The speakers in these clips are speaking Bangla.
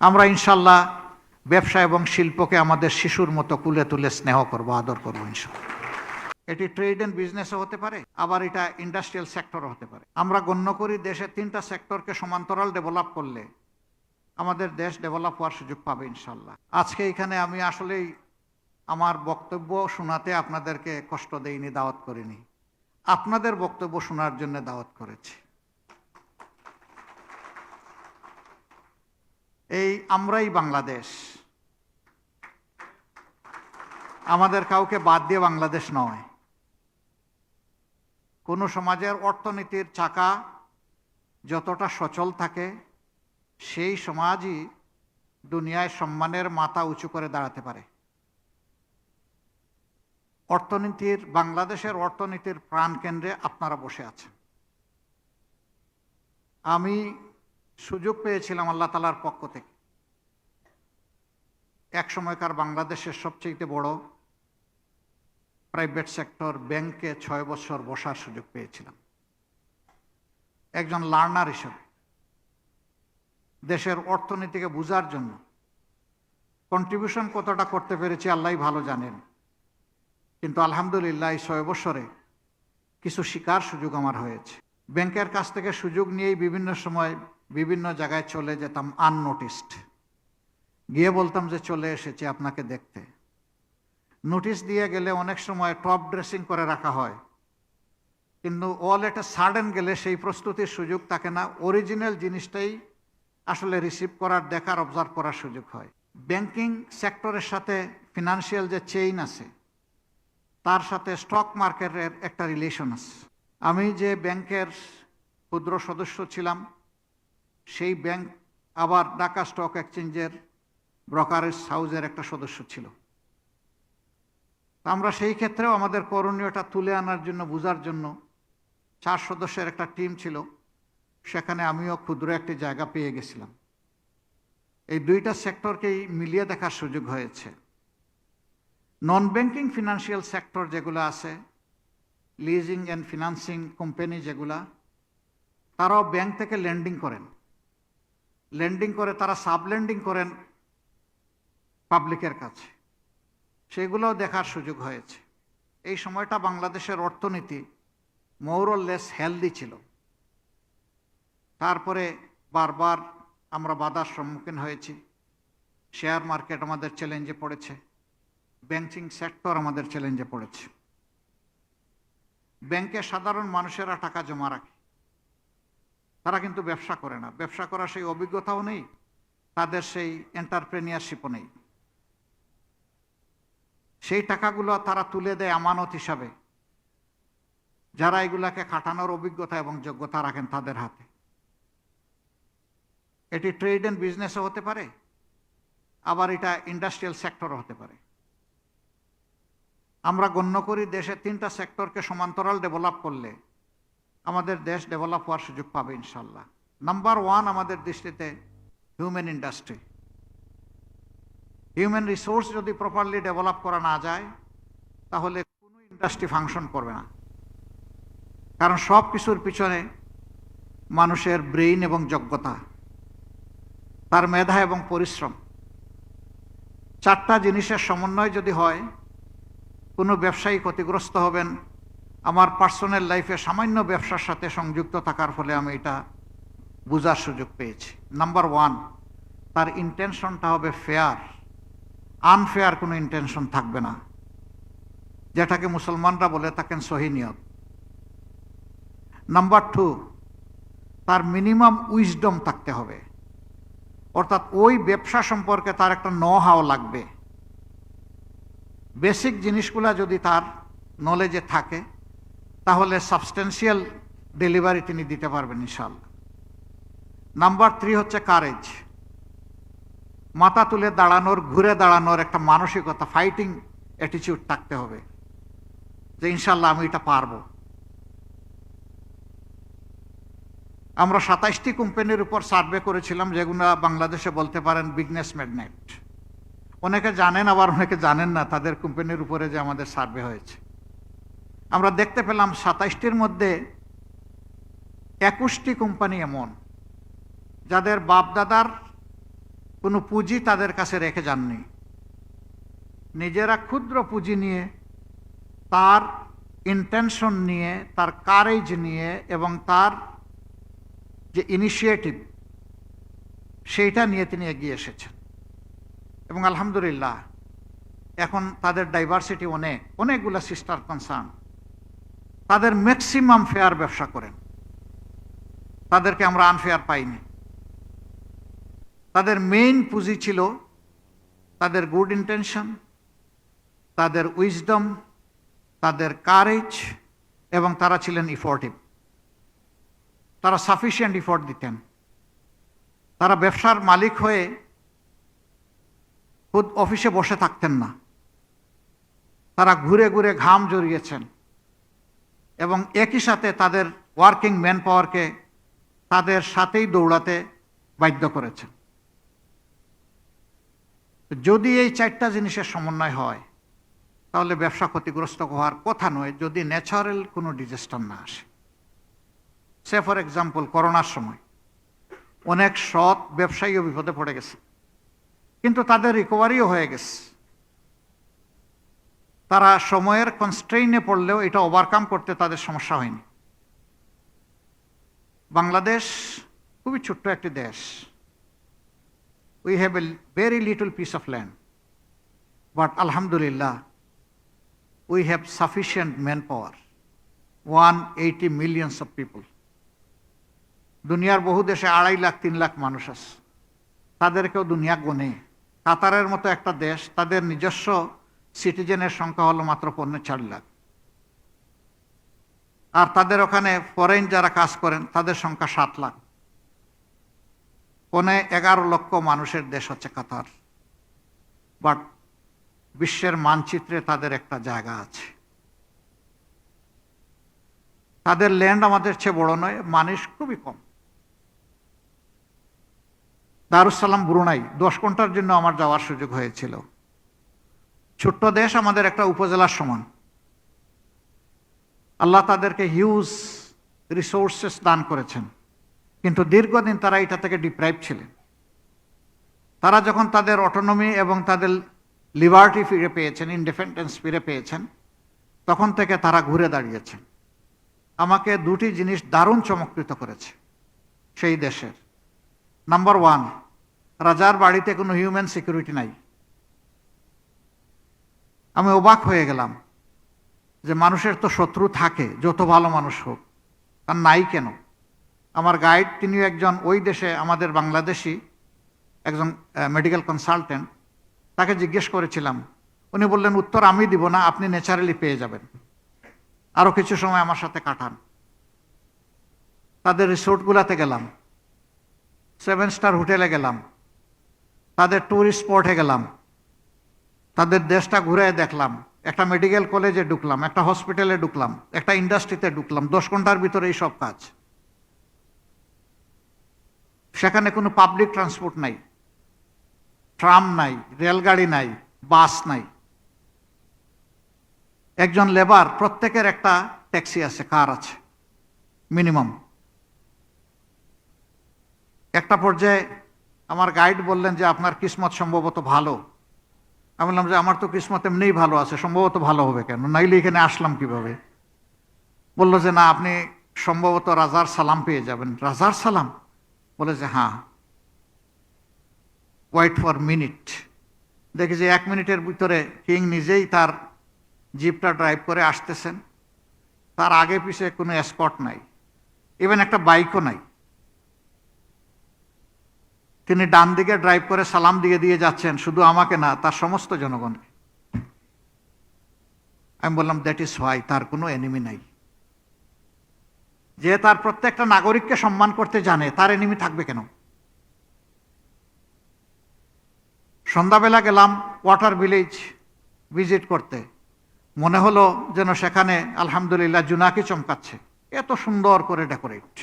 আমরা ইনশাল্লাহ ব্যবসা এবং শিল্পকে আমাদের শিশুর মতো কুলে তুলে স্নেহ করব, আদর করব ইনশাল্লাহ। এটি ট্রেড অ্যান্ড বিজনেসও হতে পারে, আবার এটা ইন্ডাস্ট্রিয়াল সেক্টরও হতে পারে। আমরা গণ্য করি দেশে 3টা সেক্টরকে সমান্তরাল ডেভেলপ করলে আমাদের দেশ ডেভেলপ হওয়ার সুযোগ পাবে ইনশাল্লাহ। আজকে এখানে আমি আসলেই আমার বক্তব্য শোনাতে আপনাদেরকে কষ্ট দেইনি, দাওয়াত করিনি, আপনাদের বক্তব্য শোনার জন্য দাওয়াত করেছি। এই আমরাই বাংলাদেশ, আমাদের কাউকে বাদ দিয়ে বাংলাদেশ নয়। কোনো সমাজের অর্থনীতির চাকা যতটা সচল থাকে সেই সমাজই দুনিয়ায় সম্মানের মাথা উঁচু করে দাঁড়াতে পারে। বাংলাদেশের অর্থনীতির প্রাণকেন্দ্রে আপনারা বসে আছেন। আমি সুযোগ পেয়েছিলাম আল্লাহ তাআলার পক্ষ থেকে এক সময়কার বাংলাদেশের সবচেয়ে বড় প্রাইভেট সেক্টর ব্যাংকে 6 বছর বসার সুযোগ পেয়েছিলাম একজন লার্নার হিসেবে। দেশের অর্থনীতিকে বোঝার জন্য কন্ট্রিবিউশন কতটা করতে পেরেছি আল্লাহই ভালো জানেন, কিন্তু আলহামদুলিল্লাহ এই 6 বছরে কিছু শিকার সুযোগ আমার হয়েছে। ব্যাংকের কাছ থেকে সুযোগ নিয়েই বিভিন্ন সময় বিভিন্ন জায়গায় চলে যেতাম আননোটিসড, গিয়ে বলতাম যে চলে এসেছি আপনাকে দেখতে। নোটিশ দিয়ে গেলে অনেক সময় টপ ড্রেসিং করে রাখা হয়, কিন্তু অল এটা সাডেন গেলে সেই প্রস্তুতির সুযোগ থাকে না, অরিজিনাল জিনিসটাই আসলে রিসিভ করার, দেখার, অবজার্ভ করার সুযোগ হয়। ব্যাংকিং সেক্টরের সাথে ফিনান্সিয়াল যে চেইন আছে তার সাথে স্টক মার্কেটের একটা রিলেশন আছে। আমি যে ব্যাংকের ক্ষুদ্র সদস্য ছিলাম সেই ব্যাংক আবার ঢাকা স্টক এক্সচেঞ্জের ব্রোকারেজ হাউসের একটা সদস্য ছিল। আমরা সেই ক্ষেত্রেও আমাদের করণীয়টা তুলে আনার জন্য, বোঝার জন্য 4 সদস্যের একটা টিম ছিল, সেখানে আমিও ক্ষুদ্র একটি জায়গা পেয়ে গেছিলাম। এই 2টা সেক্টরকেই মিলিয়ে দেখার সুযোগ হয়েছে। নন ব্যাংকিং ফিনান্সিয়াল সেক্টর যেগুলো আছে, লিজিং অ্যান্ড ফিনান্সিং কোম্পানি যেগুলা, তারাও ব্যাংক থেকে লেন্ডিং করেন, লেন্ডিং করে তারা সাবলেন্ডিং করেন পাবলিকের কাছে, সেগুলোও দেখার সুযোগ হয়েছে। এই সময়টা বাংলাদেশের অর্থনীতি মোর অর লেস হেলদি ছিল। তারপরে বারবার আমরা বাধার সম্মুখীন হয়েছি। শেয়ার মার্কেট আমাদের চ্যালেঞ্জে পড়েছে, ব্যাংকিং সেক্টর আমাদের চ্যালেঞ্জে পড়েছে। ব্যাংকে সাধারণ মানুষেরা টাকা জমা রাখে, তারা কিন্তু ব্যবসা করে না, ব্যবসা করার সেই অভিজ্ঞতাও নেই, তাদের সেই এন্টারপ্রেনিয়ারশিপও নেই। সেই টাকাগুলো তারা তুলে দেয় আমানত হিসাবে যারা এগুলাকে খাটানোর অভিজ্ঞতা এবং যোগ্যতা রাখেন তাদের হাতে। এটি ট্রেড অ্যান্ড বিজনেসও হতে পারে, আবার এটা ইন্ডাস্ট্রিয়াল সেক্টরও হতে পারে। আমরা গণ্য করি দেশে 3টা সেক্টরকে সমান্তরাল ডেভেলপ করলে আমাদের দেশ ডেভেলপ হওয়ার সুযোগ পাবে ইনশাল্লাহ। নাম্বার 1 আমাদের দৃষ্টিতে হিউম্যান ইন্ডাস্ট্রি। হিউম্যান রিসোর্স যদি প্রপারলি ডেভেলপ করা না যায় তাহলে কোনো ইন্ডাস্ট্রি ফাংশন করবে না, কারণ সব কিছুর পিছনে মানুষের ব্রেইন এবং যোগ্যতা, তার মেধা এবং পরিশ্রম, 4টা জিনিসের সমন্বয় যদি হয়, কোনো ব্যবসায়ী ক্ষতিগ্রস্ত হবেন। আমার পার্সোনাল লাইফে সামান্য ব্যবসার সাথে সংযুক্ত থাকার ফলে আমি এটা বোঝার সুযোগ পেয়েছি। নাম্বার 1, তার ইন্টেনশনটা হবে ফেয়ার, আনফেয়ার কোনো ইন্টেনশন থাকবে না, যেটাকে মুসলমানরা বলে থাকেন সহি নিয়ত। নাম্বার 2, তার মিনিমাম উইজডম থাকতে হবে, অর্থাৎ ওই ব্যবসা সম্পর্কে তার একটা নো-হাও লাগবে। বেসিক জিনিসগুলা যদি তার নলেজে থাকে তাহলে সাবস্টেন্সিয়াল ডেলিভারি তিনি দিতে পারবেন ইনশাআল্লাহ। নাম্বার 3 হচ্ছে কারেজ, মাথা তুলে দাঁড়ানোর, ঘুরে দাঁড়ানোর একটা মানসিকতা, ফাইটিং অ্যাটিটিউড থাকতে হবে যে ইনশাআল্লাহ আমি এটা পারবো। আমরা 27টি কোম্পানির উপর সার্ভে করেছিলাম, যেগুলো বাংলাদেশে বলতে পারেন বিজনেস ম্যাগনেট। অনেকে জানেন, আবার অনেকে জানেন না তাদের কোম্পানির উপরে যে আমাদের সার্ভে হয়েছে। আমরা দেখতে পেলাম 27টির মধ্যে 21টি কোম্পানি এমন যাদের বাপদাদার কোনো পুঁজি তাদের কাছে রেখে যাননি। নিজেরা ক্ষুদ্র পুঁজি নিয়ে, তার ইন্টেনশন নিয়ে, তার কারেজ নিয়ে এবং তার যে ইনিশিয়েটিভ সেইটা নিয়ে তিনি এগিয়ে এসেছেন। এবং আলহামদুলিল্লাহ এখন তাদের ডাইভার্সিটি অনেকগুলো সিস্টার কনসার্ন, তাদের ম্যাক্সিমাম ফেয়ার ব্যবসা করেন, তাদেরকে আমরা আনফেয়ার পাইনি। তাদের মেইন পুঁজি ছিল তাদের গুড ইন্টেনশন, তাদের উইজডম, তাদের কারেজ, এবং তারা ছিলেন ইফোর্টিভ। তারা সাফিসিয়েন্ট ইফোর্ট দিতেন। তারা ব্যবসার মালিক হয়ে খুদ অফিসে বসে থাকতেন না, তারা ঘুরে ঘুরে ঘাম জড়িয়েছেন এবং একই সাথে তাদের ওয়ার্কিং ম্যান পাওয়ারকে তাদের সাথেই দৌড়াতে বাধ্য করেছেন। যদি এই চারটা জিনিসের সমন্বয় হয় তাহলে ব্যবসা ক্ষতিগ্রস্ত হওয়ার কথা নয়, যদি ন্যাচারাল কোনো ডিজাস্টার না আসে। সে ফর এক্সাম্পল করোনার সময় অনেক সৎ ব্যবসায়ীও বিপদে পড়ে গেছে, কিন্তু তাদের রিকভারিও হয়ে গেছে। তারা সময়ের কনস্ট্রেইনে পড়লেও এটা ওভারকাম করতে তাদের সমস্যা হয়নি। বাংলাদেশ খুবই ছোট্ট একটি দেশ। We have a very little piece of land, but alhamdulillah, we have sufficient manpower, 180 millions of people. দুনিয়ার বহু দেশে 2.5 লাখ 3 লাখ মানুষ আছে, তাদেরকেও দুনিয়া গোনে। কাতারের মতো একটা দেশ, তাদের নিজস্ব সিটিজেনের সংখ্যা হলো মাত্র 4 লাখ, আর তাদের ওখানে ফরেন যারা কাজ করেন তাদের সংখ্যা 7 লাখ। 11 লক্ষ মানুষের দেশ হচ্ছে কাতার, বাট বিশ্বের মানচিত্রে তাদের একটা জায়গা আছে। তাদের ল্যান্ড আমাদের চেয়ে বড় নয়, মানুষ খুবই কম। দারুসালাম ব্রুনাই 10 ঘন্টার জন্য আমার যাওয়ার সুযোগ হয়েছিল। ছোট্ট দেশ, আমাদের একটা উপজেলার সমান। আল্লাহ তাদেরকে হিউজ রিসোর্সেস দান করেছেন, কিন্তু দীর্ঘদিন তারা এটা থেকে ডিপ্রাইভ ছিলেন। তারা যখন তাদের অটোনমি এবং তাদের লিবার্টি ফিরে পেয়েছেন, ইন্ডিপেন্ডেন্স ফিরে পেয়েছেন, তখন থেকে তারা ঘুরে দাঁড়িয়েছেন। আমাকে 2টি জিনিস দারুণ চমৎকৃত করেছে সেই দেশের। নাম্বার 1, রাজার বাড়িতে কোনো হিউম্যান সিকিউরিটি নাই। আমি অবাক হয়ে গেলাম যে মানুষের তো শত্রু থাকে, যত ভালো মানুষ হোক, তার নাই কেন? আমার গাইড, তিনিও একজন ওই দেশে আমাদের বাংলাদেশি একজন মেডিকেল কনসালটেন্ট। তাকে জিজ্ঞেস করেছিলাম, উনি বললেন উত্তর আমি দিব না, আপনি ন্যাচারালি পেয়ে যাবেন, আরও কিছু সময় আমার সাথে কাটান। তাদের রিসোর্টগুলোতে গেলাম, 7 স্টার হোটেলে গেলাম, তাদের ট্যুরিস্ট স্পটে গেলাম, তাদের দেশটা ঘুরে দেখলাম। একটা মেডিকেল কলেজে ঢুকলাম, একটা হসপিটালে ঢুকলাম, একটা ইন্ডাস্ট্রিতে ঢুকলাম। 10 ঘন্টার ভিতরে এই সব কাজ। সেখানে কোনো পাবলিক ট্রান্সপোর্ট নাই, ট্রাম নাই, রেলগাড়ি নাই, বাস নাই। একজন লেবার, প্রত্যেকের একটা ট্যাক্সি আছে, কার আছে মিনিমাম। একটা পর্যায়ে আমার গাইড বললেন যে আপনার কিসমত সম্ভবত ভালো। আমি বললাম যে আমার তো কিসমত এমনিই ভালো আছে, সম্ভবত ভালো হবে কেন, নাইলে এখানে আসলাম কিভাবে? বললো যে না, আপনি সম্ভবত রাজার সালাম পেয়ে যাবেন। রাজার সালাম? বলে যে হ্যাঁ, ওয়েট ফর মিনিট। দেখি যে 1 মিনিটের ভিতরে কিং নিজেই তার জিপটা ড্রাইভ করে আসতেছেন। তার আগে পিছে কোনো এসকর্ট নাই, ইভেন একটা বাইকও নাই। তিনি ডান দিকে ড্রাইভ করে সালাম দিয়ে দিয়ে যাচ্ছেন, শুধু আমাকে না, তার সমস্ত জনগণকে। আমি বললাম দ্যাট ইজ হোয়াই, তার কোনো এনিমি নাই। যে তার প্রত্যেকটা নাগরিককে সম্মান করতে জানে, তার এনিমি থাকবে কেন? সন্ধ্যাবেলা গেলাম ওয়াটার ভিলেজ ভিজিট করতে। মনে হলো যেন সেখানে আলহামদুলিল্লাহ জুনাকি চমকাচ্ছে, এত সুন্দর করে ডেকোরেট।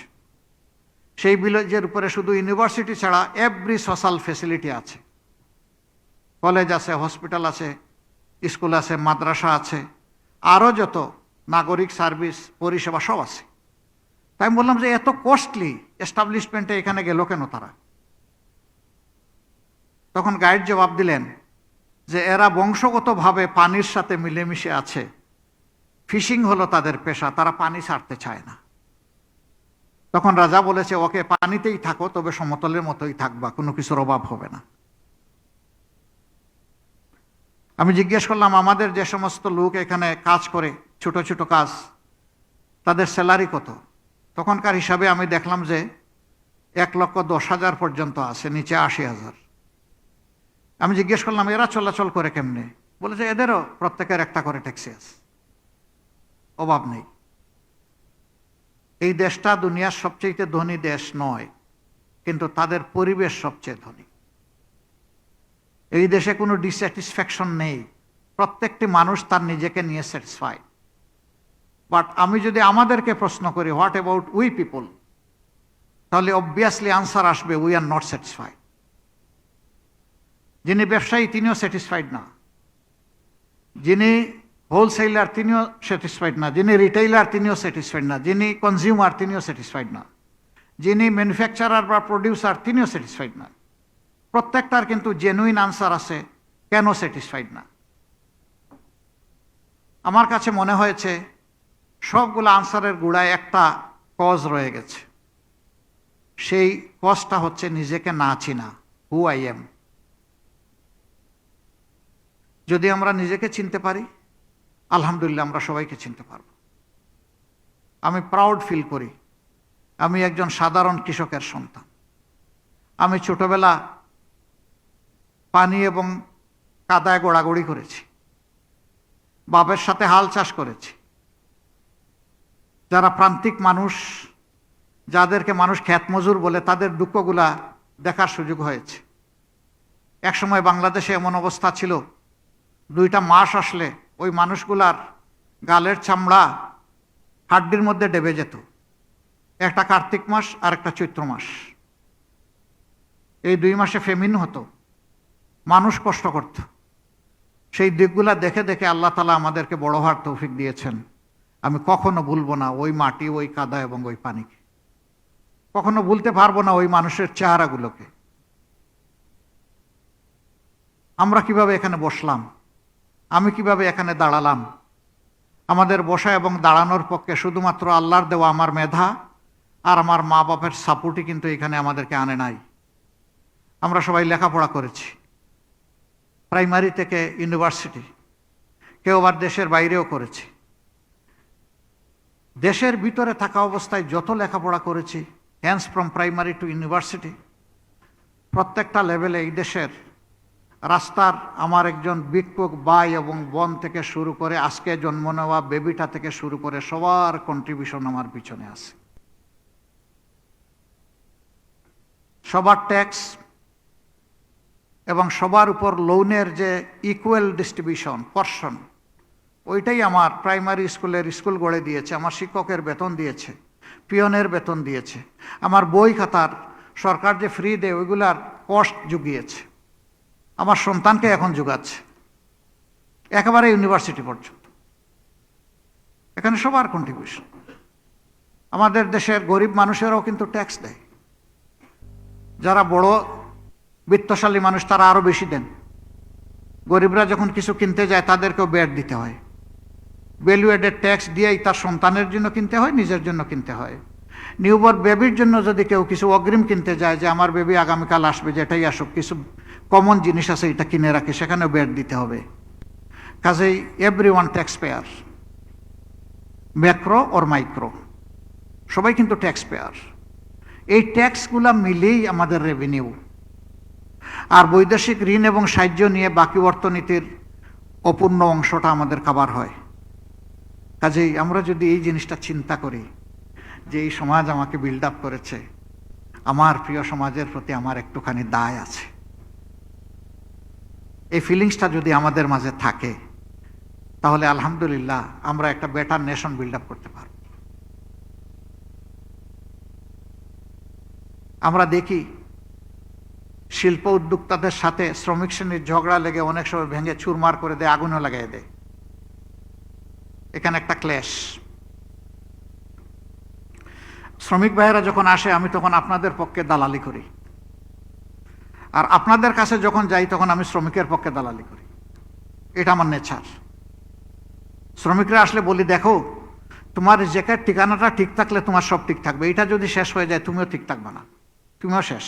সেই ভিলেজের উপরে শুধু ইউনিভার্সিটি ছাড়া এভরি সোশ্যাল ফেসিলিটি আছে। কলেজ আছে, হসপিটাল আছে, স্কুল আছে, মাদ্রাসা আছে, আরও যত নাগরিক সার্ভিস পরিষেবা সব আছে। তাই আমি বললাম যে এত কস্টলি এস্টাবলিশমেন্টে এখানে গেল কেন তারা? তখন গাইড জবাব দিলেন যে এরা বংশগতভাবে পানির সাথে মিলেমিশে আছে, ফিশিং হলো তাদের পেশা, তারা পানি ছাড়তে চায় না। তখন রাজা বলেছে, ওকে পানিতেই থাকো, তবে সমতলের মতোই থাকবা, কোনো কিছুর অভাব হবে না। আমি জিজ্ঞেস করলাম, আমাদের যে সমস্ত লোক এখানে কাজ করে, ছোট ছোট কাজ, তাদের স্যালারি কত? তখনকার হিসাবে আমি দেখলাম যে 1,10,000 পর্যন্ত আছে, নিচে 80,000। আমি জিজ্ঞেস করলাম, এরা চলাচল করে কেমনে? বলেছে, এদেরও প্রত্যেকের একটা করে ট্যাক্সি আছে, অভাব নেই। এই দেশটা দুনিয়ার সবচেয়ে ধনী দেশ নয়, কিন্তু তাদের পরিবেশ সবচেয়ে ধনী। এই দেশে কোনো ডিস্যাটিসফ্যাকশন নেই, প্রত্যেকটি মানুষ তার নিজেকে নিয়ে স্যাটিসফাইড। বাট আমি যদি আমাদেরকে প্রশ্ন করি, হোয়াট অ্যাবাউট উই পিপল, তাহলে অবভিয়াসলি আনসার আসবে, উই আর নট স্যাটিসফাইড। যিনি ব্যবসায়ী তিনিও স্যাটিসফাইড না, যিনি হোলসেলার তিনিও স্যাটিসফাইড না, যিনি রিটেইলার তিনিও স্যাটিসফাইড না, যিনি কনজিউমার তিনিও স্যাটিসফাইড না, যিনি ম্যানুফ্যাকচারার বা প্রডিউসার তিনিও স্যাটিসফাইড না। প্রত্যেকটার কিন্তু জেনুইন আনসার আছে কেন স্যাটিসফাইড না। আমার কাছে মনে হয়েছে সবগুলো আনসারের গোড়ায় একটা কজ রয়ে গেছে। সেই কজটা হচ্ছে নিজেকে না চিনা, হু আই এম। যদি আমরা নিজেকে চিনতে পারি, আলহামদুলিল্লাহ আমরা সবাইকে চিনতে পারব। আমি প্রাউড ফিল করি, আমি একজন সাধারণ কৃষকের সন্তান। আমি ছোটবেলা পানি এবং কাদায় গোড়াগড়ি করেছি, বাপের সাথে হাল চাষ করেছি। যারা প্রান্তিক মানুষ, যাদেরকে মানুষ খ্যাত মজুর বলে, তাদের দুঃখগুলা দেখার সুযোগ হয়েছে। একসময় বাংলাদেশে এমন অবস্থা ছিল, 2টা মাস আসলে ওই মানুষগুলার গালের চামড়া হাড্ডির মধ্যে ডেবে যেত। একটা কার্তিক মাস আর একটা চৈত্র মাস। এই 2 মাসে ফেমিন হতো, মানুষ কষ্ট করত। সেই দিকগুলা দেখে দেখে আল্লাহ তাআলা আমাদেরকে বড় হওয়ার তৌফিক দিয়েছেন। আমি কখনো ভুলবো না ওই মাটি, ওই কাদা এবং ওই পানিকে। কখনো ভুলতে পারবো না ওই মানুষের চেহারাগুলোকে। আমরা কিভাবে এখানে বসলাম, আমি কিভাবে এখানে দাঁড়ালাম, আমাদের বসা এবং দাঁড়ানোর পক্ষে শুধুমাত্র আল্লাহর দেওয়া আমার মেধা আর আমার মা বাপের সাপোর্টই কিন্তু এখানে আমাদেরকে আনে নাই। আমরা সবাই লেখাপড়া করেছি, প্রাইমারি থেকে ইউনিভার্সিটি, কেউ আবার দেশের বাইরেও করেছি। দেশের ভিতরে থাকা অবস্থায় যত লেখাপড়া করেছি, hence from primary to university, প্রত্যেকটা লেভেলে এই দেশের রাস্তার আমার একজন ভিক্ষুক ভাই এবং বোন থেকে শুরু করে আজকে জন্ম নেওয়া বেবিটা থেকে শুরু করে সবার কন্ট্রিবিউশন আমার পিছনে আছে। সবার ট্যাক্স এবং সবার উপর লোনের যে ইকুয়াল ডিস্ট্রিবিউশন, পর্শন, ওইটাই আমার প্রাইমারি স্কুলের স্কুল গড়ে দিয়েছে। আমার শিক্ষকের বেতন দিয়েছে, পিয়নের বেতন দিয়েছে, আমার বই খাতার সরকার যে ফ্রি দেয় ওইগুলার কস্ট জুগিয়েছে, আমার সন্তানকে এখন জুগাচ্ছে, একেবারে ইউনিভার্সিটি পর্যন্ত। এখানে সবার কন্ট্রিবিউশন। আমাদের দেশের গরিব মানুষেরাও কিন্তু ট্যাক্স দেয়। যারা বড় বিত্তশালী মানুষ তারা আরো বেশি দেন। গরিবরা যখন কিছু কিনতে যায় তাদেরকেও ব্যাট দিতে হয়, ভ্যালু এডেড ট্যাক্স দিয়েই তার সন্তানের জন্য কিনতে হয়, নিজের জন্য কিনতে হয়। নিউবর্ন বেবির জন্য যদি কেউ কিছু অগ্রিম কিনতে যায়, যে আমার বেবি আগামীকাল আসবে, যেটাই আসুক, কিছু কমন জিনিস আছে এটা কিনে রাখে, সেখানেও ব্যাট দিতে হবে। কাজেই এভরিওয়ান ট্যাক্স পেয়ার, ম্যাক্রো ওর মাইক্রো, সবাই কিন্তু ট্যাক্স পেয়ার। এই ট্যাক্সগুলা মিলেই আমাদের রেভিনিউ। আর বৈদেশিক ঋণ এবং সাহায্য নিয়ে বাকি অর্থনীতির অপূর্ণ অংশটা আমাদের কাভার হয়। কাজেই আমরা যদি এই জিনিসটা চিন্তা করি যে এই সমাজ আমাকে বিল্ড আপ করেছে, আমার প্রিয় সমাজের প্রতি আমার একটুখানি দায় আছে, এই ফিলিংসটা যদি আমাদের মাঝে থাকে, তাহলে আলহামদুলিল্লাহ আমরা একটা বেটার নেশন বিল্ড আপ করতে পারব। আমরা দেখি শিল্প উদ্যোক্তাদের সাথে শ্রমিক শ্রেণীর ঝগড়া লেগে অনেক সময় ভেঙে চুরমার করে দেয়, আগুনও লাগাই দেয়। এখানে একটা ক্লেশ। শ্রমিক ভাইয়েরা যখন আসে, আমি তখন আপনাদের পক্ষে দালালি করি। আর আপনাদের কাছে যখন যাই তখন আমি শ্রমিকের পক্ষে দালালি করি, এটা আমার নেচার। শ্রমিকরা আসলে বলি, দেখো তোমার রিজেকের ঠিকানাটা ঠিক থাকলে তোমার সব ঠিক থাকবে, এটা যদি শেষ হয়ে যায় তুমিও ঠিক থাকবে না, তুমিও শেষ।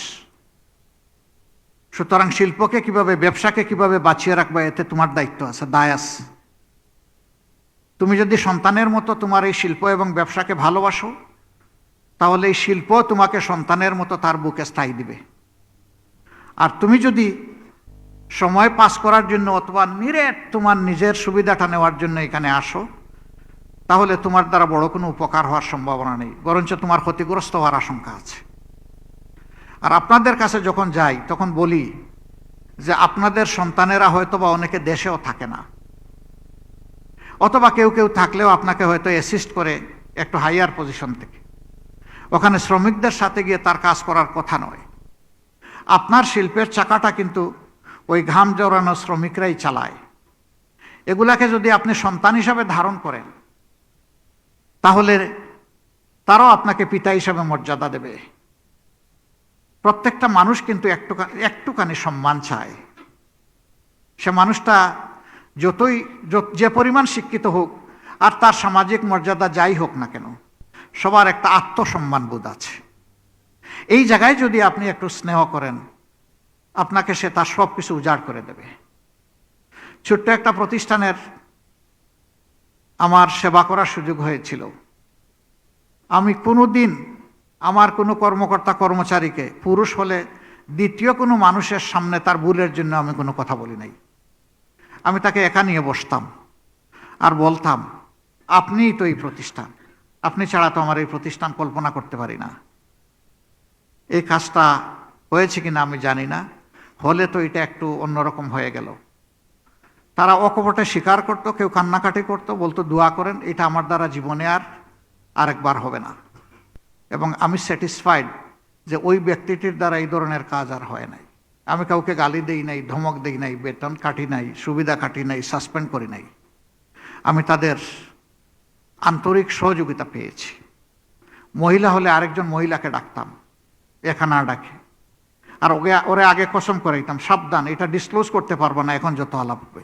সুতরাং শিল্পকে কিভাবে, ব্যবসাকে কিভাবে বাঁচিয়ে রাখবে, এতে তোমার দায়িত্ব আছে, দায় আছে। তুমি যদি সন্তানের মতো তোমার এই শিল্প এবং ব্যবসাকে ভালোবাসো, তাহলে এই শিল্প তোমাকে সন্তানের মতো তার বুকে স্থায়ী দিবে। আর তুমি যদি সময় পাস করার জন্য অথবা নিরেট তোমার নিজের সুবিধাটা নেওয়ার জন্য এখানে আসো, তাহলে তোমার দ্বারা বড় কোনো উপকার হওয়ার সম্ভাবনা নেই, বরঞ্চ তোমার ক্ষতিগ্রস্ত হওয়ার আশঙ্কা আছে। আর আপনাদের কাছে যখন যাই তখন বলি যে আপনাদের সন্তানেরা হয়তো বা অনেকে দেশেও থাকে না, অথবা কেউ কেউ থাকলেও আপনাকে হয়তো অ্যাসিস্ট করে একটু হাইয়ার পজিশন থেকে, ওখানে শ্রমিকদের সাথে গিয়ে তার কাজ করার কথা নয়। আপনার শিল্পের চাকাটা কিন্তু ওই ঘাম জড়ানো শ্রমিকরাই চালায়। এগুলাকে যদি আপনি সন্তান হিসাবে ধারণ করেন, তাহলে তারাও আপনাকে পিতা হিসাবে মর্যাদা দেবে। প্রত্যেকটা মানুষ কিন্তু একটুখানি সম্মান চায়। সে মানুষটা যে পরিমাণ শিক্ষিত হোক আর তার সামাজিক মর্যাদা যাই হোক না কেন, সবার একটা আত্মসম্মান বোধ আছে। এই জায়গায় যদি আপনি একটু স্নেহ করেন, আপনাকে সে তার সব কিছু উজাড় করে দেবে। ছোট্ট একটা প্রতিষ্ঠানের আমার সেবা করার সুযোগ হয়েছিল। আমি কোনোদিন আমার কোনো কর্মকর্তা কর্মচারীকে, পুরুষ হলে দ্বিতীয় কোনো মানুষের সামনে তার ভুলের জন্য আমি কোনো কথা বলি নাই। আমি তাকে একা নিয়ে বসতাম আর বলতাম, আপনিই তো এই প্রতিষ্ঠান, আপনি ছাড়া তো আমার এই প্রতিষ্ঠান কল্পনা করতে পারি না। এই কাজটা হয়েছে কিনা আমি জানি না, হলে তো এটা একটু অন্যরকম হয়ে গেল। তারা অকপটে স্বীকার করতো, কেউ কান্নাকাটি করতো, বলতো দোয়া করেন, এটা আমার দ্বারা জীবনে আর আরেকবার হবে না। এবং আমি স্যাটিসফাইড যে ওই ব্যক্তিটির দ্বারা এই ধরনের কাজ আর হয় নাই। আমি কাউকে গালি দেই নাই, ধমক দেই নাই, বেতন কাটি নাই, সুবিধা কাটি নাই, সাসপেন্ড করি নাই। আমি তাদের আন্তরিক সহযোগিতা পেয়েছি। মহিলা হলে আরেকজন মহিলাকে ডাকতাম, একা না ডাকে। আর ওরে আগে কসম করাইতাম, সাবধান, এটা ডিসক্লোজ করতে পারবো না এখন যত আলাপ হবে।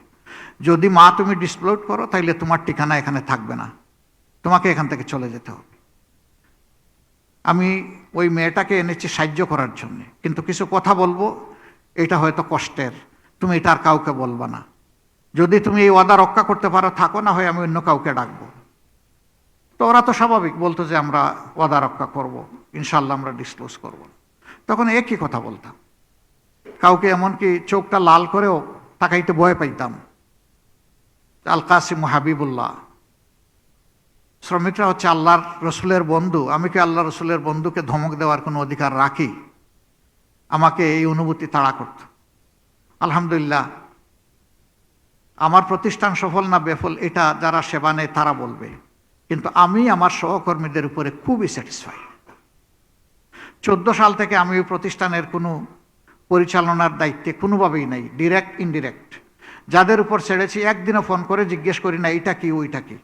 যদি মা তুমি ডিসক্লোজ করো তাইলে তোমার ঠিকানা এখানে থাকবে না, তোমাকে এখান থেকে চলে যেতে হবে। আমি ওই মেয়েটাকে এনেছি সাহায্য করার জন্য, কিন্তু কিছু কথা বলবো, এটা হয়তো কষ্টের, তুমি এটা আর কাউকে বলবা না। যদি তুমি এই ওয়াদা রক্ষা করতে পারো থাকো, না হয় আমি অন্য কাউকে ডাকবো। তো ওরা তো স্বাভাবিক বলতো যে আমরা ওয়াদা রক্ষা করব, ইনশাল্লাহ আমরা ডিসক্লোজ করব। তখন একই কথা বলতাম। কাউকে এমনকি চোখটা লাল করেও তাকাইতে ভয় পাইতাম। আল কাসিম হাবিবুল্লাহ, শ্রমিকরা হচ্ছে আল্লাহর রসুলের বন্ধু, আমি কি আল্লাহ রসুলের বন্ধুকে ধমক দেওয়ার কোনো অধিকার রাখি? আমাকে এই অনুভূতি তাড়া করত। আলহামদুলিল্লাহ, আমার প্রতিষ্ঠান সফল না বেফল এটা যারা সেবা নেয় তারা বলবে, কিন্তু আমি আমার সহকর্মীদের উপরে খুবই স্যাটিসফাই। 14 সাল থেকে আমি ওই প্রতিষ্ঠানের কোনো পরিচালনার দায়িত্বে কোনোভাবেই নাই, ডিরেক্ট ইনডিরেক্ট। যাদের উপর ছেড়েছি একদিনও ফোন করে জিজ্ঞেস করি না এইটা কি ওইটা কি।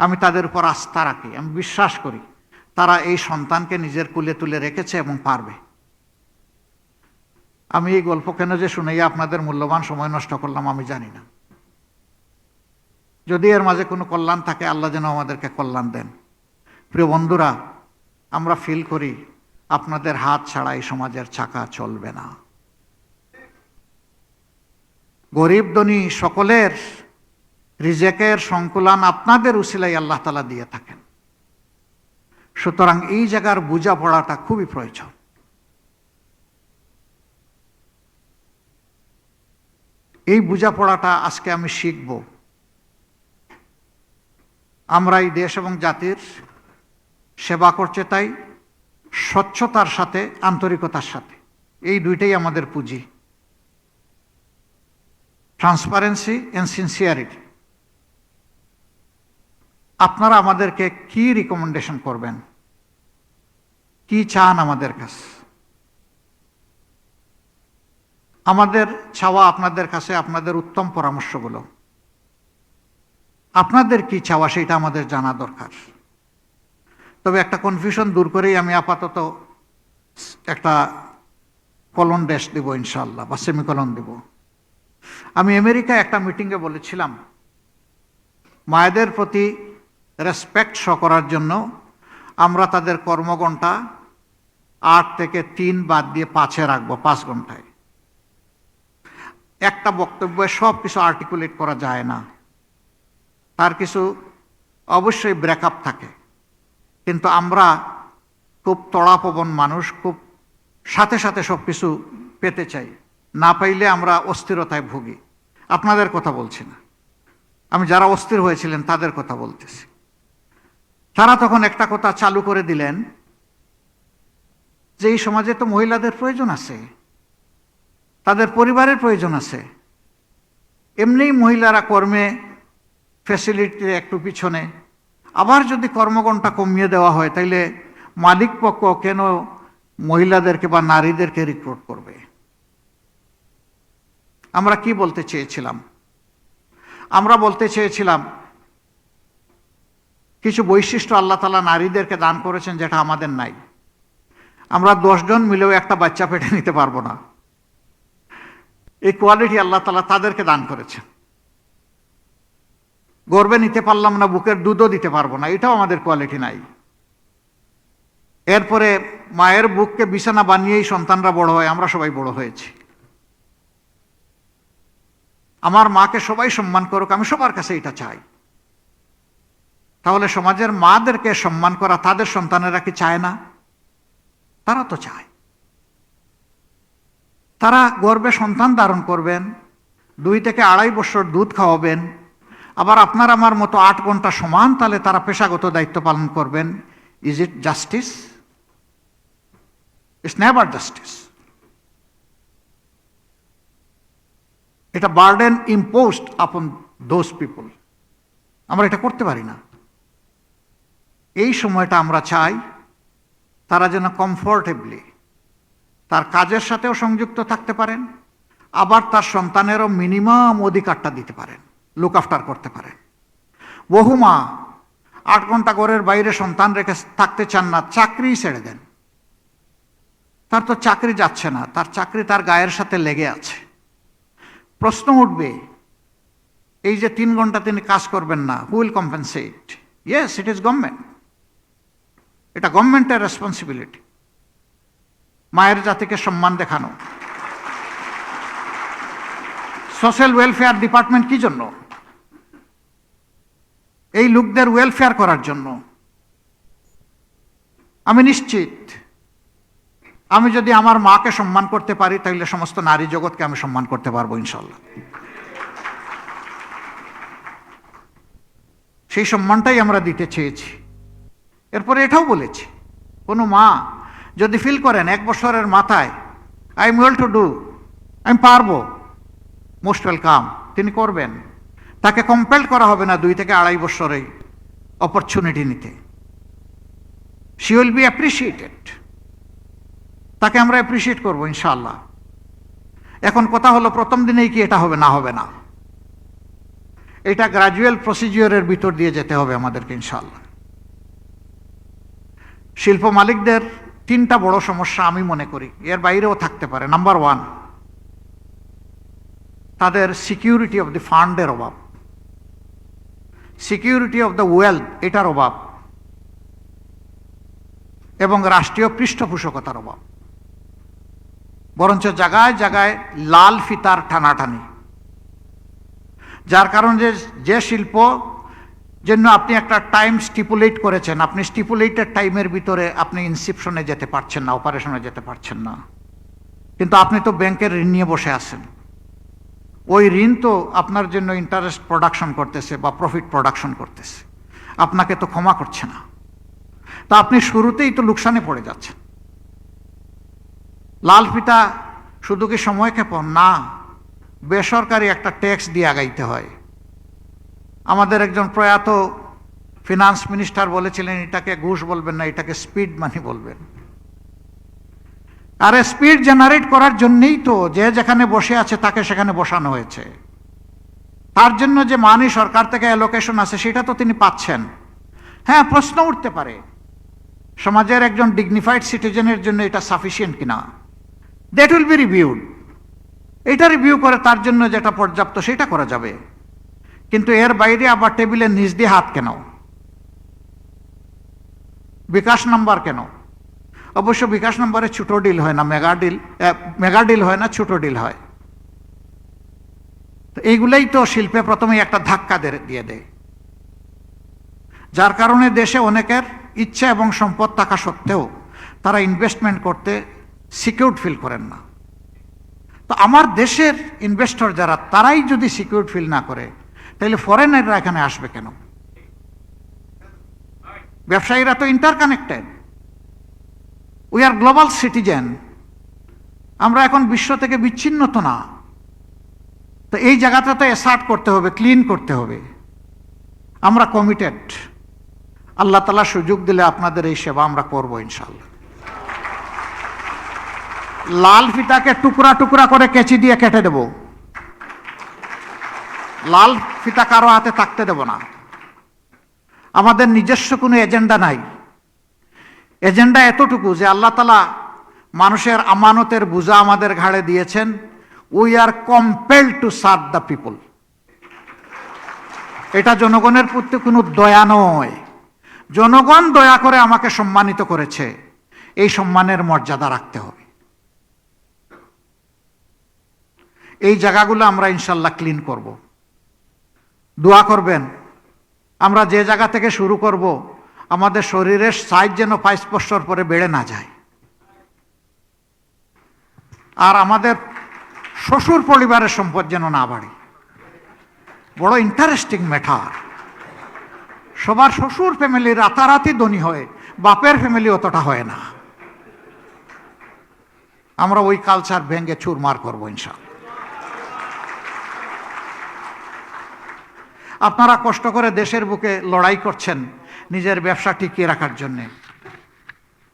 আমি তাদের উপর আস্থা রাখি, আমি বিশ্বাস করি তারা এই সন্তানকে নিজের কুলে তুলে রেখেছে এবং পারবে। আমি এই গল্প কেন যে শুনাইয়া আপনাদের মূল্যবান সময় নষ্ট করলাম আমি জানি না। যদি এর মাঝে কোনো কল্যাণ থাকে, আল্লাহ যেন আমাদেরকে কল্যাণ দেন। প্রিয় বন্ধুরা, আমরা ফিল করি আপনাদের হাত ছাড়া এই সমাজের চাকা চলবে না। গরিব ধনী সকলের রিজেকের সংকুলান আপনাদের উসিলাই আল্লাহ তাআলা দিয়ে থাকেন। সুতরাং এই জায়গার বোঝাপড়াটা খুবই প্রয়োজন। এই বোঝাপড়াটা আজকে আমি শিখব। আমরা এই দেশ এবং জাতির সেবা করতে তাই স্বচ্ছতার সাথে, আন্তরিকতার সাথে, এই দুইটাই আমাদের পুঁজি। Transparency and sincerity. আপনারা আমাদেরকে কি রিকমেন্ডেশন করবেন, কি চান আমাদের কাছে? আমাদের চাওয়া আপনাদের কাছে আপনাদের উত্তম পরামর্শগুলো। আপনাদের কি চাওয়া সেটা আমাদের জানা দরকার। তবে একটা কনফিউশন দূর করেই আমি আপাতত একটা কলন ড্যাশ দেব ইনশাআল্লাহ, বা সেমিকলন দেব। আমি আমেরিকায় একটা মিটিংয়ে বলেছিলাম, মায়েদের প্রতি রেসপেক্ট শো করার জন্য আমরা তাদের কর্মঘণ্টা 8 থেকে 3 বাদ দিয়ে 5-এ রাখবো, 5 ঘন্টায়। একটা বক্তব্যে সব কিছু আর্টিকুলেট করা যায় না, তার কিছু অবশ্যই ব্রেকআপ থাকে, কিন্তু আমরা খুব তড়াপবন মানুষ, খুব সাথে সাথে সব কিছু পেতে চাই, না পাইলে আমরা অস্থিরতায় ভুগি। আপনাদের কথা বলছি না, আমি যারা অস্থির হয়েছিলেন তাদের কথা বলতেছি। তারা তখন একটা কথা চালু করে দিলেন যে এই সমাজে তো মহিলাদের প্রয়োজন আছে, তাদের পরিবারের প্রয়োজন আছে, এমনিই মহিলারা কর্মে ফ্যাসিলিটি একটু পিছনে, আবার যদি কর্মঘণ্টা কমিয়ে দেওয়া হয় তাইলে মালিক পক্ষ কেন মহিলাদেরকে বা নারীদেরকে রিক্রুট করবে? আমরা কি বলতে চেয়েছিলাম? আমরা বলতে চেয়েছিলাম কিছু বৈশিষ্ট্য আল্লাহ তাআলা নারীদেরকে দান করেছেন যেটা আমাদের নাই। আমরা 10 জন মিলেও একটা বাচ্চা পেটে নিতে পারবো না, এই কোয়ালিটি আল্লাহ তাআলা তাদেরকে দান করেছেন। গর্বে নিতে পারলাম না, বুকের দুধও দিতে পারবো না, এটাও আমাদের কোয়ালিটি নাই। এরপরে মায়ের বুককে বিছানা বানিয়েই সন্তানরা বড় হয়, আমরা সবাই বড় হয়েছি। আমার মাকে সবাই সম্মান করুক, আমি সবার কাছে এটা চাই। তাহলে সমাজের মাদেরকে সম্মান করা তাদের সন্তানেরা কি চায় না? তারা তো চায়। তারা গর্বে সন্তান ধারণ করবেন, 2 থেকে 2.5 বছর দুধ খাওয়াবেন, আবার আপনার আমার মতো 8 ঘন্টা সমান তাহলে তারা পেশাগত দায়িত্ব পালন করবেন। Is it justice? It's never justice. এটা বার্ডেন ইম্পোজড আপন দোজ পিপল। আমরা এটা করতে পারি না। এই সময়টা আমরা চাই তারা যেন কমফোর্টেবলি তার কাজের সাথেও সংযুক্ত থাকতে পারেন, আবার তার সন্তানেরও মিনিমাম অধিকারটা দিতে পারেন, লুক আফটার করতে পারেন। বহু মা 8 ঘন্টা ঘরের বাইরে সন্তান রেখে থাকতে চান না, চাকরিই ছেড়ে দেন। তার তো চাকরি যাচ্ছে না, তার চাকরি তার গায়ের সাথে লেগে আছে। প্রশ্ন উঠবে, এই যে 3 ঘন্টা তিনি কাজ করবেন না, who will compensate? Yes, it is government. এটা গভর্নমেন্টের রেসপন্সিবিলিটি। মায়ের জাতিকে সম্মান দেখানো। সোশ্যাল ওয়েলফেয়ার ডিপার্টমেন্ট কি জন্য? এই লোকদের ওয়েলফেয়ার করার জন্য। আমি নিশ্চিত আমি যদি আমার মাকে সম্মান করতে পারি তাহলে সমস্ত নারী জগৎকে আমি সম্মান করতে পারবো ইনশাল্লাহ। সেই সম্মানটাই আমরা দিতে চেয়েছি। এরপরে এটাও বলেছি, কোনো মা যদি ফিল করেন 1 বছরের মাথায় I am well to do, আমি পারবো, মোস্ট ওয়েলকাম, তিনি করবেন। তাকে কম্পেল করা হবে না 2 থেকে 2.5 বছরেই অপরচুনিটি নিতে। She will be appreciated. তাকে আমরা অ্যাপ্রিসিয়েট করবো ইনশাআল্লাহ। এখন কথা হলো প্রথম দিনেই কি এটা হবে? না, হবে না। এটা গ্রাজুয়াল প্রসিজিওরের ভিতর দিয়ে যেতে হবে আমাদেরকে ইনশাআল্লাহ। শিল্প মালিকদের 3টা বড় সমস্যা আমি মনে করি, এর বাইরেও থাকতে পারে। নাম্বার 1, তাদের সিকিউরিটি অফ দি ফান্ডের অভাব, সিকিউরিটি অফ দ্য ওয়েলথ এটার অভাব, এবং রাষ্ট্রীয় পৃষ্ঠপোষকতার অভাব। বরঞ্চ জায়গায় জায়গায় লাল ফিতার টানাটানি, যার কারণে যে শিল্প জন্য আপনি একটা টাইম স্টিপুলেট করেছেন, আপনি স্টিপুলেটেড টাইমের ভিতরে আপনি ইনসেপশনে যেতে পারছেন না, অপারেশনে যেতে পারছেন না, কিন্তু আপনি তো ব্যাংকের ঋণ নিয়ে বসে আছেন। ওই ঋণ তো আপনার জন্য ইন্টারেস্ট প্রোডাকশন করতেছে বা প্রফিট প্রোডাকশন করতেছে, আপনাকে তো ক্ষমা করছে না। তা আপনি শুরুতেই তো লোকসানে পড়ে যাচ্ছেন। লাল ফিতা শুধু কি সময়ক্ষেপণ না, বেসরকারি একটা ট্যাক্স দিয়ে আগাইতে হয়। আমাদের একজন প্রয়াত ফিনান্স মিনিস্টার বলেছিলেন, এটাকে ঘুষ বলবেন না, এটাকে স্পিড মানি বলবেন। আর স্পিড জেনারেট করার জন্যই তো যে যেখানে বসে আছে তাকে সেখানে বসানো হয়েছে। তার জন্য যে মানি সরকার থেকে অ্যালোকেশন আছে সেটা তো তিনি পাচ্ছেন। হ্যাঁ, প্রশ্ন উঠতে পারে সমাজের একজন ডিগনিফাইড সিটিজেনের জন্য এটা সাফিসিয়েন্ট কিনা। That will be reviewed. এটা রিভিউ করে তার জন্য যেটা পর্যাপ্ত সেটা করা যাবে, কিন্তু এর বাইরে আবার টেবিলের নিচ দিয়ে হাত কেন, বিকাশ নাম্বার কেন? অবশ্য বিকাশ নাম্বারে ছোট ডিল হয় না, মেগা ডিল হয় না, ছোট ডিল হয়। তো এইগুলাই তো শিল্পে প্রথমেই একটা ধাক্কা দিয়ে দেয়, যার কারণে দেশে অনেকের ইচ্ছা এবং সম্পদ থাকা সত্ত্বেও তারা ইনভেস্টমেন্ট করতে সিকিউরড ফিল করেন না। তো আমার দেশের ইনভেস্টর যারা, তারাই যদি সিকিউরড ফিল না করে, তাহলে ফরেনাররা এখানে আসবে কেন? ব্যবসায়ীরা তো interconnected, we are global citizen, আমরা এখন বিশ্ব থেকে বিচ্ছিন্ন তো না। তো এই জায়গাটা তো অ্যাসার্ট করতে হবে, ক্লিন করতে হবে। আমরা কমিটেড, আল্লাহ তাআলা সুযোগ দিলে আপনাদের এই সেবা আমরা করবো ইনশাআল্লাহ। লাল ফিতাকে টুকরা টুকরা করে কেচি দিয়ে কেটে দেব, লাল ফিতা কারো হাতে থাকতে দেব না। আমাদের নিজস্ব কোনো এজেন্ডা নাই, এজেন্ডা এতটুকু যে আল্লাহ তাআলা মানুষের আমানতের বোঝা আমাদের ঘাড়ে দিয়েছেন, we are compelled to serve the people. এটা জনগণের প্রতি কোনো দয়া নয়, জনগণ দয়া করে আমাকে সম্মানিত করেছে, এই সম্মানের মর্যাদা রাখতে হবে। এই জায়গাগুলো আমরা ইনশাল্লাহ ক্লিন করব। দোয়া করবেন, আমরা যে জায়গা থেকে শুরু করব আমাদের শরীরের সাইজ যেন 5 বছর পরে বেড়ে না যায়, আর আমাদের শ্বশুর পরিবারের সম্পদ যেন না বাড়ে। বড় ইন্টারেস্টিং ম্যাটার, সবার শ্বশুর ফ্যামিলি রাতারাতি ধনী হয়, বাপের ফ্যামিলি অতটা হয় না। আমরা ওই কালচার ভেঙে চুরমার করবো ইনশাআল্লাহ। আপনারা কষ্ট করে দেশের বুকে লড়াই করছেন নিজের ব্যবসা টিকিয়ে রাখার জন্যে,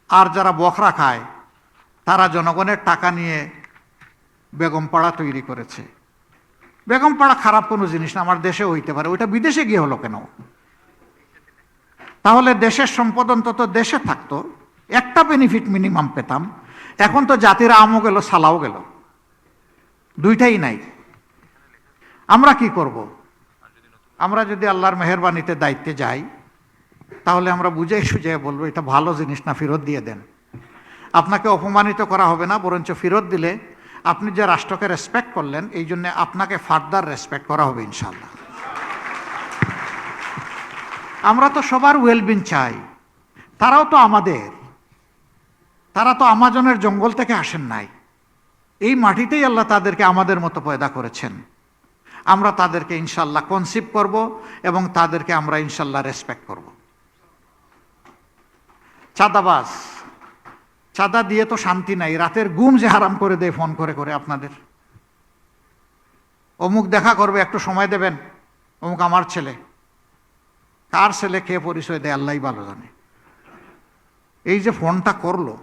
আর যারা বখরা খায় তারা জনগণের টাকা নিয়ে বেগমপাড়া তৈরি করেছে। বেগমপাড়া খারাপ কোনো জিনিস না, আমার দেশে হইতে পারে, ওইটা বিদেশে গিয়ে হলো কেন? তাহলে দেশের সম্পদ অন্তত দেশে থাকতো, একটা বেনিফিট মিনিমাম পেতাম। এখন তো জাতির আমও গেল, সালাও গেল, দুইটাই নাই। আমরা কি করব? আমরা যদি আল্লাহর মেহেরবানিতে দায়িত্বে যাই, তাহলে আমরা বুঝে সুঝে বলবো এটা ভালো জিনিস না, ফেরত দিয়ে দেন। আপনাকে অপমানিত করা হবে না, বরঞ্চ ফেরত দিলে আপনি যে রাষ্ট্রকে রেসপেক্ট করলেন, এই জন্য আপনাকে ফার্দার রেসপেক্ট করা হবে ইনশাআল্লাহ। আমরা তো সবার ওয়েলবিং চাই, তারাও তো আমাদের, তারা তো আমাজনের জঙ্গল থেকে আসেন নাই, এই মাটিতেই আল্লাহ তাদেরকে আমাদের মতো পয়দা করেছেন। আমরা তাদেরকে ইনশাল্লাহ কনসিভ করব এবং তাদেরকে আমরা ইনশাল্লাহ রেসপেক্ট করব। চাঁদাবাজ, চাঁদা দিয়ে তো শান্তি নাই, রাতের ঘুম যে হারাম করে দেয় ফোন করে করে আপনাদের। অমুক দেখা করবে, একটু সময় দেবেন, অমুক আমার ছেলে। কার ছেলে কে পরিচয় দেয় আল্লাহই ভালো জানে। এই যে ফোনটা করলো,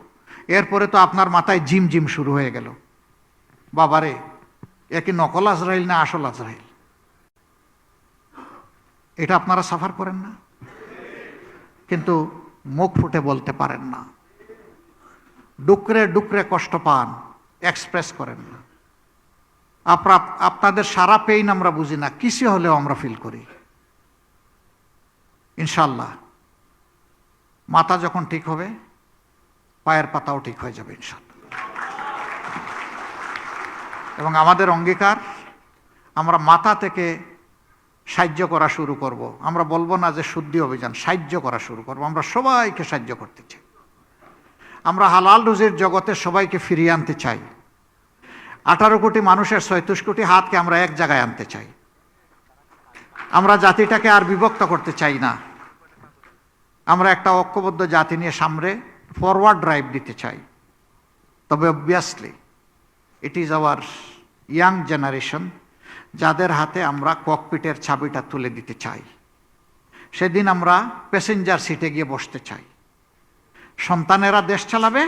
এরপরে তো আপনার মাথায় জিম জিম শুরু হয়ে গেল, বাবারে এ কি নকল আজরাইল না আসল আজরাইল? এটা আপনারা সাফার করেন না, কিন্তু মুখ ফুটে বলতে পারেন না, ডুকরে ডুকরে কষ্ট পান, এক্সপ্রেস করেন না। আপনাদের সারা পেইন আমরা বুঝি না, কিছু হলেও আমরা ফিল করি। ইনশাল্লাহ মাথা যখন ঠিক হবে, পায়ের পাতাও ঠিক হয়ে যাবে ইনশাল্লাহ। এবং আমাদের অঙ্গীকার, আমরা মাথা থেকে সাহায্য করা শুরু করব। আমরা বলবো না যে শুদ্ধি অভিযান, সাহায্য করা শুরু করব। আমরা সবাইকে সাহায্য করতে চাই, আমরা হালাল রুজির জগতে সবাইকে ফিরিয়ে আনতে চাই। 18 কোটি মানুষের 36 কোটি হাতকে আমরা এক জায়গায় আনতে চাই। আমরা জাতিটাকে আর বিভক্ত করতে চাই না, আমরা একটা ঐক্যবদ্ধ জাতি নিয়ে সামনে ফরওয়ার্ড ড্রাইভ দিতে চাই। তবে obviously it is our young generation, যাদের হাতে আমরা ককপিটের চাবিটা তুলে দিতে চাই। সেদিন আমরা প্যাসেঞ্জার সিটে গিয়ে বসতে চাই। সন্তানেরা দেশ চালাবে,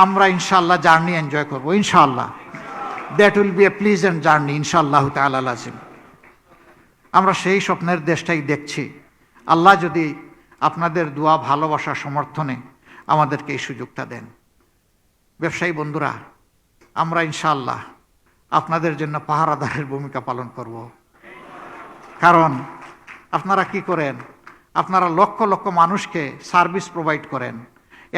আমরা ইনশাআল্লাহ জার্নি এনজয় করবো ইনশাআল্লাহ। That will B A pleasant journey ইনশাআল্লাহ তাআলা লাজিম। আমরা সেই স্বপ্নের দেশটাই দেখছি। আল্লাহ যদি আপনাদের দোয়া, ভালোবাসা, সমর্থনে আমাদেরকে এই সুযোগটা দেন। ব্যবসায়ী বন্ধুরা, আমরা ইনশাআল্লাহ আপনাদের জন্য পাহারাদারের ভূমিকা পালন করব। কারণ আপনারা কি করেন, আপনারা লক্ষ লক্ষ মানুষকে সার্ভিস প্রোভাইড করেন।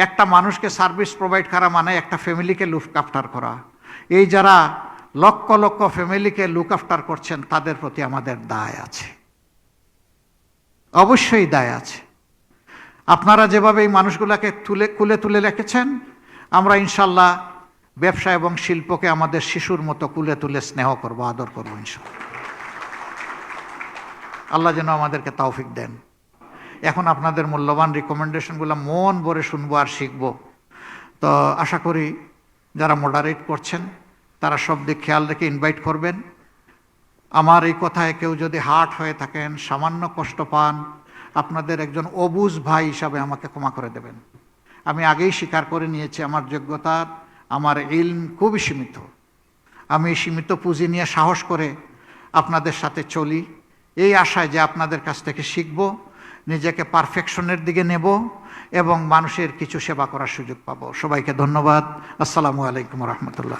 একটা মানুষকে সার্ভিস প্রোভাইড করা মানে একটা ফ্যামিলিকে লুক আফটার করা। এই যারা লক্ষ লক্ষ ফ্যামিলিকে লুক আফটার করছেন, তাদের প্রতি আমাদের দায় আছে, অবশ্যই দায় আছে। আপনারা যেভাবে এই মানুষগুলোকে কুলে তুলে রেখেছেন, আমরা ইনশাল্লাহ ব্যবসা এবং শিল্পকে আমাদের শিশুর মতো কুলে তুলে স্নেহ করব, আদর করব ইনশাল্লাহ। আল্লাহ যেন আমাদেরকে তৌফিক দেন। এখন আপনাদের মূল্যবান রিকমেন্ডেশনগুলো মন ভরে শুনবো আর শিখবো। তো আশা করি যারা মডারেট করছেন তারা সব দিক খেয়াল রেখে ইনভাইট করবেন। আমার এই কথায় কেউ যদি হার্ট হয়ে থাকেন, সামান্য কষ্ট পান, আপনাদের একজন অবুঝ ভাই হিসাবে আমাকে ক্ষমা করে দেবেন। আমি আগেই স্বীকার করে নিয়েছি আমার যোগ্যতা, আমার ইলম খুবই সীমিত। আমি সীমিত পুঁজি নিয়ে সাহস করে আপনাদের সাথে চলি, এই আশায় যে আপনাদের কাছ থেকে শিখব, নিজেকে পারফেকশনের দিকে নেব এবং মানুষের কিছু সেবা করার সুযোগ পাবো। সবাইকে ধন্যবাদ। আসসালামু আলাইকুম রহমতুল্লাহ।